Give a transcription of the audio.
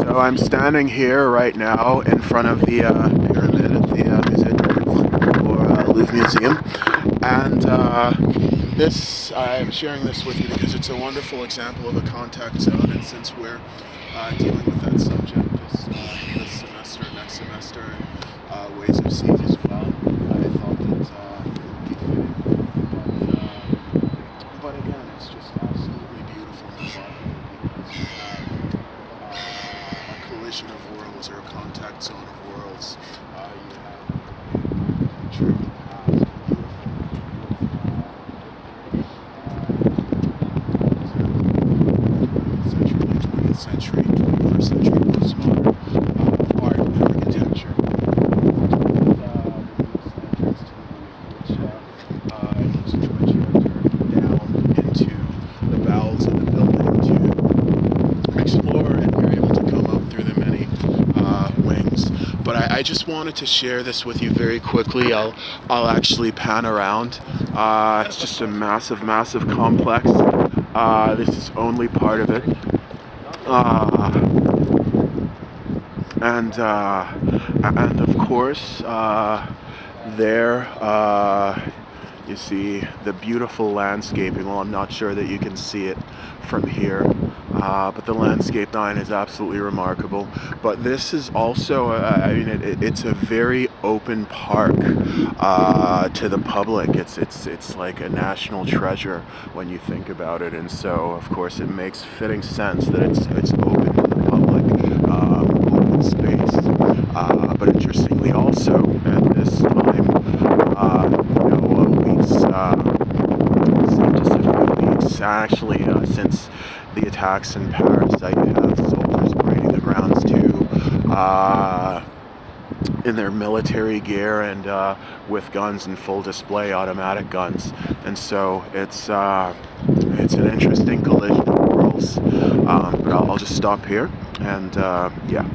So I'm standing here right now in front of the pyramid at the Musée or Louvre Museum, and this I'm sharing this with you because it's a wonderful example of a contact zone, and since we're dealing with that subject this semester, next semester, and ways of seeing as well, I thought that it would be fitting. But again, it's just absolutely beautiful and remarkable because you have a collision of worlds or a contact zone of worlds. You have a picture of the past, beautiful, late 20th century, 21st century postmodern art and architecture. Which you enter down into the bowels of the building to explore, and you're able to come up through the many wings. But I just wanted to share this with you very quickly. I'll actually pan around. It's just a massive, massive complex. This is only part of it. And of course, there you see the beautiful landscaping. Well, I'm not sure that you can see it from here, but the landscape line is absolutely remarkable. But this is also, I mean, it's a very open park to the public. It's like a national treasure when you think about it, and so of course it makes fitting sense that it's open to the public, open space. But interestingly, also at this time, just a few weeks actually since the attacks in Paris, you have soldiers parading the grounds too, in their military gear and with guns in full display, automatic guns, and so it's an interesting collision of worlds. But I'll just stop here, and yeah.